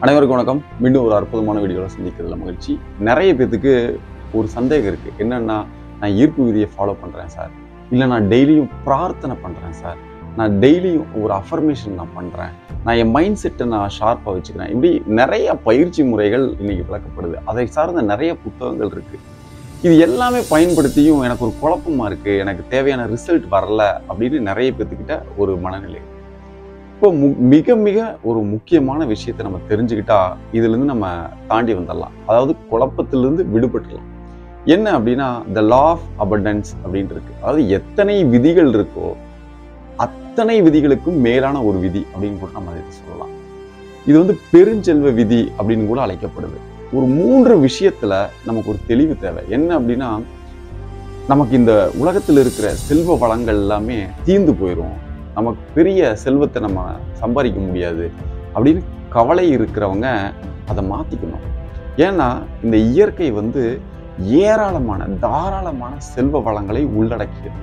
அனைவருக்கும் வணக்கம். மீண்டும் ஒரு அற்புதமான வீடியோவில் சந்திக்கிறதுல மகிழ்ச்சி. நிறைய பேத்துக்கு ஒரு சந்தேகம் இருக்குது. என்னென்னா, நான் ஈர்ப்பு விதியை ஃபாலோ பண்ணுறேன் சார், இல்லை நான் டெய்லியும் பிரார்த்தனை பண்ணுறேன் சார், நான் டெய்லியும் ஒரு அஃபர்மேஷன் நான் பண்ணுறேன், நான் என் மைண்ட் செட்டை நான் ஷார்ப்பாக வச்சுக்கிறேன். இப்படி நிறைய பயிற்சி முறைகள் இன்றைக்கி விளக்கப்படுது. அதை சார்ந்த நிறைய புத்தகங்கள் இருக்குது. இது எல்லாமே பயன்படுத்தியும் எனக்கு ஒரு குழப்பமாக இருக்குது, எனக்கு தேவையான ரிசல்ட் வரல அப்படின்னு நிறைய பேத்துக்கிட்ட ஒரு மனநிலை. இப்போ மிக மிக ஒரு முக்கியமான விஷயத்தை நம்ம தெரிஞ்சுக்கிட்டா இதுலேருந்து நம்ம தாண்டி வந்துடலாம். அதாவது குழப்பத்திலிருந்து விடுபட்டுலாம். என்ன அப்படின்னா, த லா ஆஃப் அபண்டன்ஸ் அப்படின்ட்டு இருக்கு. அதாவது எத்தனை விதிகள் இருக்கோ அத்தனை விதிகளுக்கும் மேலான ஒரு விதி அப்படின்னு கூட நம்ம அதை சொல்லலாம். இது பெருஞ்செல்வ விதி அப்படின்னு கூட அழைக்கப்படுது. ஒரு 3 விஷயத்துல நமக்கு ஒரு தெளிவு தேவை. என்ன அப்படின்னா, நமக்கு இந்த உலகத்தில் இருக்கிற செல்வ வளங்கள் எல்லாமே தீர்ந்து போயிடும், நமக்கு பெரிய செல்வத்தை நம்ம சம்பாதிக்க முடியாது அப்படின்னு கவலை இருக்கிறவங்க அதை மாற்றிக்கணும். ஏன்னா இந்த இயற்கை ஏராளமான தாராளமான செல்வ வளங்களை உள்ளடக்கியது.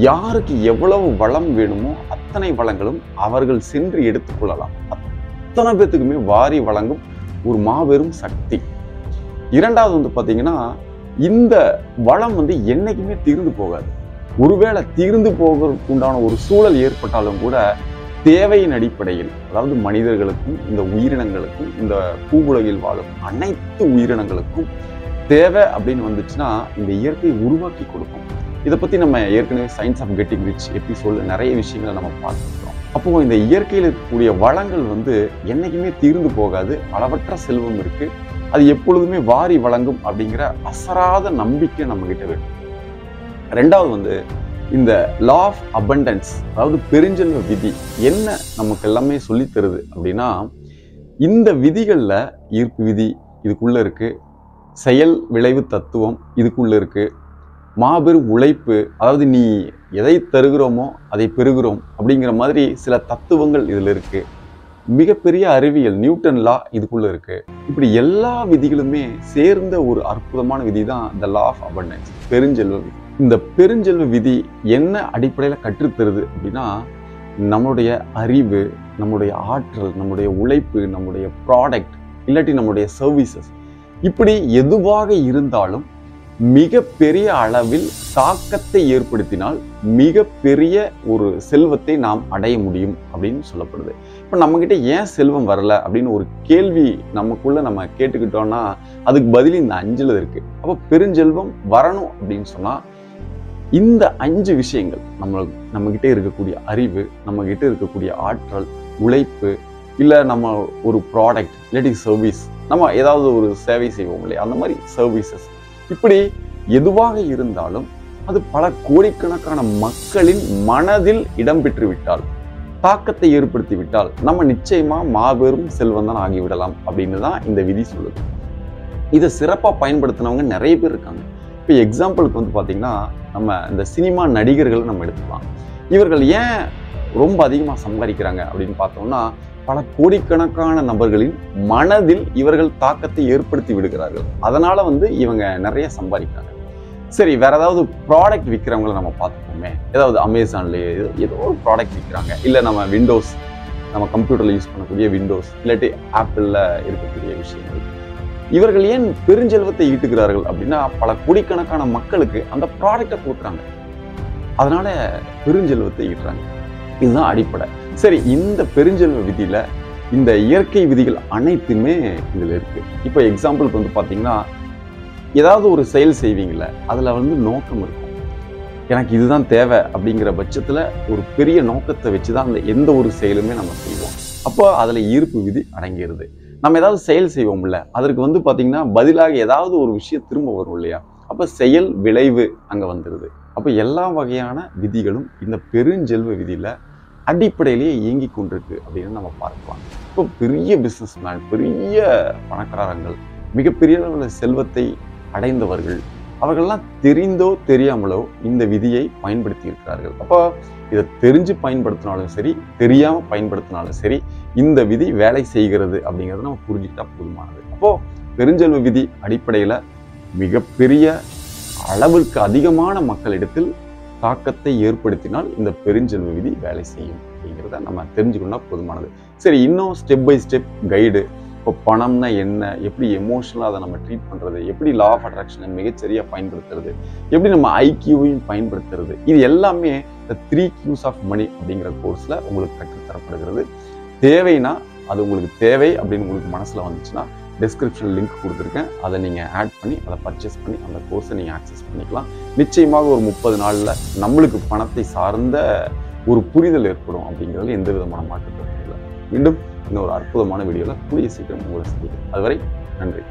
யாருக்கு எவ்வளவு வளம் வேணுமோ அத்தனை வளங்களும் அவர்கள் சென்று எடுத்துக்கொள்ளலாம். அத்தனை பேத்துக்குமே வாரி வழங்கும் ஒரு மாபெரும் சக்தி. இரண்டாவது பார்த்தீங்கன்னா, இந்த வளம் என்னைக்குமே தீர்ந்து போகாது. ஒருவேளை தீர்ந்து போகிறதுக்கு உண்டான ஒரு சூழல் ஏற்பட்டாலும் கூட தேவையின் அடிப்படையில், அதாவது மனிதர்களுக்கும் இந்த உயிரினங்களுக்கும் இந்த பூவுலகில் வாழும் அனைத்து உயிரினங்களுக்கும் தேவை அப்படின்னு வந்துச்சுன்னா இந்த இயற்கையை உருவாக்கி கொடுக்கும். இதை பற்றி நம்ம ஏற்கனவே சயின்ஸ் ஆஃப் கெட்டிங் ரிச் எபிசோடில் நிறைய விஷயங்களை நம்ம பார்த்துருக்கோம். அப்போ இந்த இயற்கையில் இருக்கக்கூடிய வளங்கள் என்னைக்குமே தீர்ந்து போகாது, அளவற்ற செல்வம் இருக்கு, அது எப்பொழுதுமே வாரி வழங்கும் அப்படிங்கிற அசராத நம்பிக்கை நம்ம கிட்ட வேணும். ரெண்டாவது இந்த லா ஆஃப் அபண்டன்ஸ், அதாவது பெருஞ்செல்வ விதி என்ன நமக்கு எல்லாமே சொல்லி தருது அப்படின்னா, இந்த விதிகளில் ஈர்ப்பு விதி இதுக்குள்ள இருக்கு, செயல் விளைவு தத்துவம் இதுக்குள்ள இருக்கு, மாபெரும் உழைப்பு, அதாவது நீ எதை தருகிறோமோ அதை பெறுகிறோம் அப்படிங்கிற மாதிரி சில தத்துவங்கள் இதில் இருக்கு, மிகப்பெரிய அறிவியல் நியூட்டன் லா இதுக்குள்ள இருக்கு. இப்படி எல்லா விதிகளுமே சேர்ந்த ஒரு அற்புதமான விதி தான் இந்த லா ஆஃப் அபண்டன்ஸ், பெருஞ்செல்வ விதி. இந்த பெருஞ்செல்வ விதி என்ன அடிப்படையில் கற்றுத்தருது அப்படின்னா, நம்மளுடைய அறிவு, நம்முடைய ஆற்றல், நம்முடைய உழைப்பு, நம்முடைய ப்ராடக்ட் இல்லாட்டி நம்முடைய சர்வீசஸ், இப்படி எதுவாக இருந்தாலும் மிகப்பெரிய அளவில் தாக்கத்தை ஏற்படுத்தினால் மிகப்பெரிய ஒரு செல்வத்தை நாம் அடைய முடியும் அப்படின்னு சொல்லப்படுது. இப்போ நம்மக்கிட்ட ஏன் செல்வம் வரல அப்படின்னு ஒரு கேள்வி நமக்குள்ள நம்ம கேட்டுக்கிட்டோம்னா அதுக்கு பதில் இந்த 5 இருக்கு. அப்போ பெருஞ்செல்வம் வரணும் அப்படின்னு சொன்னா இந்த 5 விஷயங்கள், நம்மகிட்ட இருக்கக்கூடிய அறிவு, நம்மகிட்ட இருக்கக்கூடிய ஆற்றல், உழைப்பு, இல்லை நம்ம ஒரு ப்ராடக்ட் இல்லாட்டி சர்வீஸ், நம்ம ஏதாவது ஒரு சேவை செய்வோம் இல்லையா, அந்த மாதிரி சர்வீசஸ், இப்படி எதுவாக இருந்தாலும் அது பல கோடிக்கணக்கான மக்களின் மனதில் இடம்பெற்று விட்டால், தாக்கத்தை ஏற்படுத்தி விட்டால் நம்ம நிச்சயமா மாபெரும் செல்வந்தான் ஆகிவிடலாம் அப்படின்னு தான் இந்த விதி சொல்லுது. இதை சிறப்பாக பயன்படுத்தினவங்க நிறைய பேர் இருக்காங்க. இப்போ எக்ஸாம்பிளுக்கு பார்த்தீங்கன்னா, நம்ம இந்த சினிமா நடிகர்களை நம்ம எடுத்துக்கலாம். இவர்கள் ஏன் ரொம்ப அதிகமாக சம்பாதிக்கிறாங்க அப்படின்னு பார்த்தோம்னா, பல கோடிக்கணக்கான நபர்களின் மனதில் இவர்கள் தாக்கத்தை ஏற்படுத்தி விடுகிறார்கள். அதனால இவங்க நிறைய சம்பாதிக்கிறாங்க. சரி, வேற ஏதாவது ப்ராடக்ட் விற்கிறவங்களை நம்ம பார்த்துப்போமே. ஏதாவது அமேசான்லேயே ஏதோ ஒரு ப்ராடக்ட் விற்கிறாங்க, இல்லை நம்ம விண்டோஸ், நம்ம கம்ப்யூட்டரில் யூஸ் பண்ணக்கூடிய விண்டோஸ் இல்லாட்டி ஆப்பிளில் இருக்கக்கூடிய விஷயங்கள், இவர்கள் ஏன் பெருஞ்செல்வத்தை ஈட்டுகிறார்கள் அப்படின்னா, பல கோடிக்கணக்கான மக்களுக்கு அந்த ப்ராடக்டை கொடுக்குறாங்க, அதனால பெருஞ்செல்வத்தை ஈட்டுறாங்க. இதுதான் அடிப்படை. சரி, இந்த பெருஞ்செல்வ விதியில இந்த இயற்கை விதிகள் அனைத்துமே இதுல இருக்கு. இப்போ எக்ஸாம்பிளுக்கு பார்த்தீங்கன்னா, ஏதாவது ஒரு செயல் செய்வீங்கள, அதுல நோக்கம் இருக்கும். எனக்கு இதுதான் தேவை அப்படிங்கிற பட்சத்துல ஒரு பெரிய நோக்கத்தை வச்சுதான் அந்த எந்த ஒரு செயலுமே நம்ம செய்வோம். அப்போ அதுல ஈர்ப்பு விதி அடங்கிடுது. நம்ம ஏதாவது செயல் செய்வோம்ல, அதற்கு பார்த்தீங்கன்னா பதிலாக ஏதாவது ஒரு விஷயம் திரும்ப வரும் இல்லையா, அப்போ செயல் விளைவு அங்கே வந்துடுது. அப்போ எல்லா வகையான விதிகளும் இந்த பெருஞ்செல்வ விதியில் அடிப்படையிலேயே இயங்கி கொண்டிருக்கு அப்படின்னு நம்ம பார்க்கலாம். இப்போ பெரிய பிஸ்னஸ்மேன், பெரிய பணக்காரங்கள், மிகப்பெரிய அளவில் செல்வத்தை அடைந்தவர்கள், அவர்கள்லாம் தெரிந்தோ தெரியாமலோ இந்த விதியை பயன்படுத்தி இருக்கிறார்கள். அப்போ இதை தெரிஞ்சு பயன்படுத்தினாலும் சரி, தெரியாமல் பயன்படுத்தினாலும் சரி, இந்த விதி வேலை செய்கிறது அப்படிங்கிறத நம்ம புரிஞ்சுக்கிட்டா போதுமானது. அப்போது பெருஞ்செல்வ விதி அடிப்படையில் மிகப்பெரிய அளவிற்கு அதிகமான மக்களிடத்தில் தாக்கத்தை ஏற்படுத்தினால் இந்த பெருஞ்செல்வ விதி வேலை செய்யும் அப்படிங்கிறத நம்ம தெரிஞ்சுக்கணும்னா போதுமானது. சரி, இன்னும் ஸ்டெப் பை ஸ்டெப் கைடு இப்போ பணம்னா என்ன, எப்படி எமோஷனலாக அதை நம்ம ட்ரீட் பண்ணுறது, எப்படி லா ஆஃப் அட்ராக்ஷனை மிகச்சரியாக பயன்படுத்துறது, எப்படி நம்ம ஐக்கியூவையும் பயன்படுத்துறது, இது எல்லாமே இந்த 3 Qs ஆஃப் மணி அப்படிங்கிற கோர்ஸில் உங்களுக்கு கற்றுத்தரப்படுகிறது. தேவைன்னா அது உங்களுக்கு தேவை அப்படின்னு உங்களுக்கு மனசில் வந்துச்சுன்னா டிஸ்கிரிப்ஷன் லிங்க் கொடுத்துருக்கேன். அதை நீங்கள் ஆட் பண்ணி அதை பர்ச்சேஸ் பண்ணி அந்த கோர்ஸை நீங்கள் ஆக்சஸ் பண்ணிக்கலாம். நிச்சயமாக ஒரு 30 நாளில் நம்மளுக்கு பணத்தை சார்ந்த ஒரு புரிதல் ஏற்படும் அப்படிங்கிறதுல எந்த விதமான மாற்று கருத்து இல்லை. மீண்டும் இன்னொரு அற்புதமான வீடியோவில் கூடிய சீக்கிரம் உங்களை சந்திக்கிறேன். அதுவரை நன்றி.